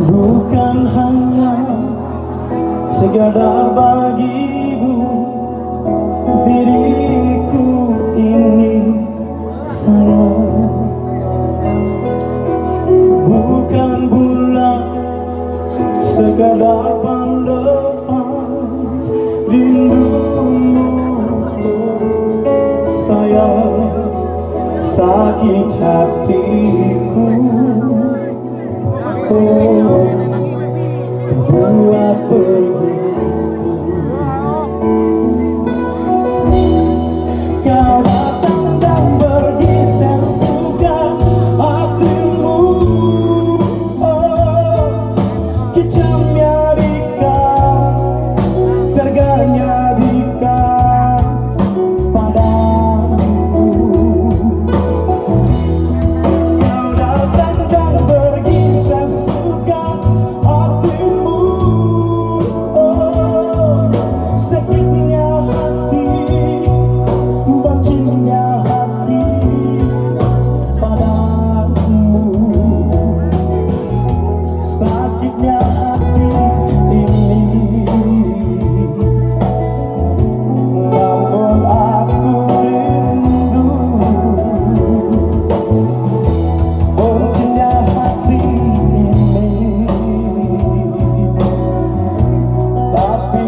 Bukan hanya sekedar bagimu, diriku ini sayang. Bukan pula sekadar pendapat rindumu, sayang. Sakit hatiku, oh, kau buat begitu. Kau datang dan pergi sesuka hatimu, oh, kejamnya dikau, teganya dikau padaku. Kau datang dan pergi sesuka hatimu, oh, sakitnya hati, bencinya hati padamu. Sakitnya hati ini, namun aku rindu. Bencinya hati ini, tapi